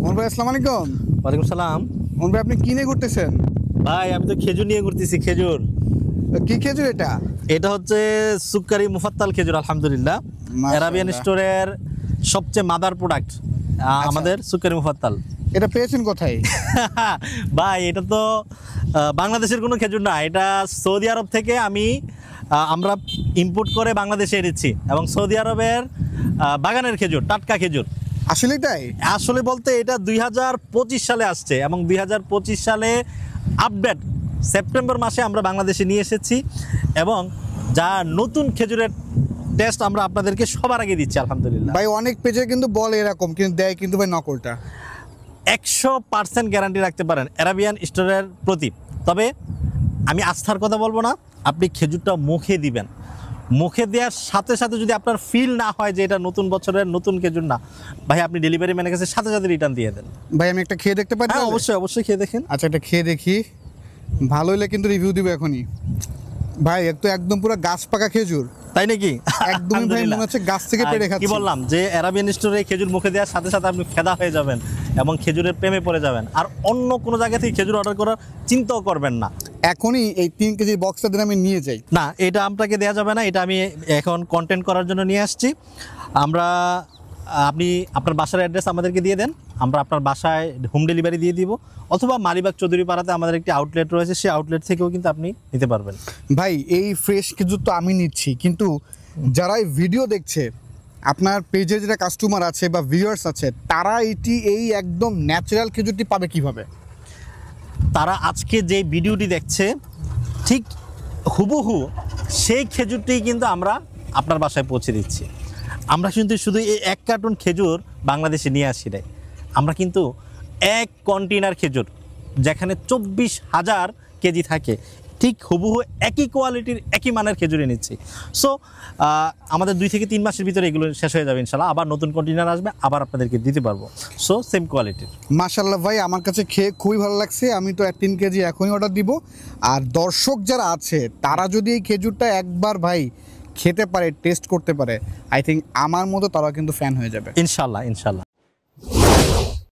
মোহন ভাই আসসালামু আলাইকুম। ওয়ালাইকুম সালাম। মোহন ভাই আপনি কি নিয়ে ঘুরতেছেন? ভাই আমি তো খেজুর নিয়ে ঘুরতেছি। খেজুর কি খেজুর এটা? এটা হচ্ছে সুক্কারি মুফাত্তাল খেজুর। আলহামদুলিল্লাহ, আরাবিয়ান স্টোরের সবচেয়ে মাদার প্রোডাক্ট আমাদের সুক্কারি মুফাত্তাল। এটা পেয়েছেন কোথায়? ভাই এটা তো বাংলাদেশের কোনো খেজুর না, এটা সৌদি আরব থেকে আমরা ইম্পোর্ট করে বাংলাদেশে এনেছি এবং সৌদি আরবের বাগানের খেজুর, টাটকা খেজুর। আসলে তাই? আসলে বলতে এটা 2025 সালে আসছে এবং 2025 সালে আপডেট সেপ্টেম্বর মাসে আমরা বাংলাদেশে নিয়ে এসেছি এবং যা নতুন খেজুরের টেস্ট আমরা আপনাদেরকে সবার আগে দিচ্ছি। আলহামদুলিল্লাহ ভাই অনেক পেজে কিন্তু বলে এরকম, কিন্তু দেয় কিন্তু ভাই নকলটা। 100% গ্যারান্টি রাখতে পারেন আরাবিয়ান স্টোরের প্রতি। তবে আমি আস্থার কথা বলবো না, আপনি খেজুরটা মুখে দিবেন, মুখে দেওয়ার সাথে সাথে যদি আপনার ফিল না হয় যে এটা নতুন বছরের নতুন খেজুর না, ভাই আপনি ডেলিভারি ম্যানের কাছে সাথে সাথে রিটার্ন দিয়ে দেন। ভাই আমি একটা খেয়ে দেখতে পারি? হ্যাঁ অবশ্যই অবশ্যই, খেয়ে দেখেন। আচ্ছা এটা খেয়ে দেখি, ভালো হলে কিন্তু রিভিউ দিব এখনই। ভাই একদম পুরো গাছ পাকা খেজুর। তাই নাকি? একদমই ভাই মনে হচ্ছে গাছ থেকে পেড়ে খাচ্ছি। কি বললাম যে আরাবিয়ান স্টোরে খেজুর মুখে দেওয়ার সাথে সাথে আপনি ফেদা হয়ে যাবেন এবং খেজুরের প্রেমে পড়ে যাবেন, আর অন্য কোনো জায়গা থেকে খেজুর অর্ডার করার চিন্তাও করবেন না। এখনই এই 3 কেজির বক্সটা দিন আমি নিয়ে যাই। না, এটা আপনাকে দেওয়া যাবে না, এটা আমি এখন কন্টেন্ট করার জন্য নিয়ে আসছি। আপনি আপনার বাসার অ্যাড্রেস আমাদেরকে দিয়ে দেন, আমরা আপনার বাসায় হোম ডেলিভারি দিয়ে দিব, অথবা মালিবাগ চৌধুরী পাড়াতে আমাদের একটি আউটলেট রয়েছে, সেই আউটলেট থেকেও কিন্তু আপনি নিতে পারবেন। ভাই এই ফ্রেশ খেজুর তো আমি নিচ্ছি, কিন্তু যারা এই ভিডিও দেখছে, আপনার পেজে যেটা কাস্টমার আছে বা ভিউয়ার্স আছে, তারা এই একদম ন্যাচারাল খেজুরটি পাবে কিভাবে? তারা আজকে যে ভিডিওটি দেখছে ঠিক হুবহু সেই খেজুরটি কিন্তু আমরা আপনার বাসায় পৌঁছে দিচ্ছি। আমরা কিন্তু শুধু এই 1 কার্টুন খেজুর বাংলাদেশে নিয়ে আসি নাই, আমরা কিন্তু 1 কন্টেনার খেজুর, যেখানে 24,000 কেজি থাকে, ঠিক হুবহু একই কোয়ালিটির একই মানের খেজুরে নিচ্ছি। সো আমাদের 2 থেকে 3 মাসের ভিতরে এগুলো শেষ হয়ে যাবে ইনশাল্লাহ। আবার নতুন কন্টেনার আসবে, আবার আপনাদেরকে দিতে পারবো। সো সেম কোয়ালিটির। মাশাআল্লাহ ভাই, আমার কাছে খেয়ে খুবই ভালো লাগছে। আমি তো 3 কেজি এখনই অর্ডার দিব। আর দর্শক যারা আছে তারা যদি এই খেজুরটা একবার ভাই খেতে পারে, টেস্ট করতে পারে, আই থিঙ্ক আমার মতো তারা কিন্তু ফ্যান হয়ে যাবে ইনশাল্লাহ ইনশাল্লাহ।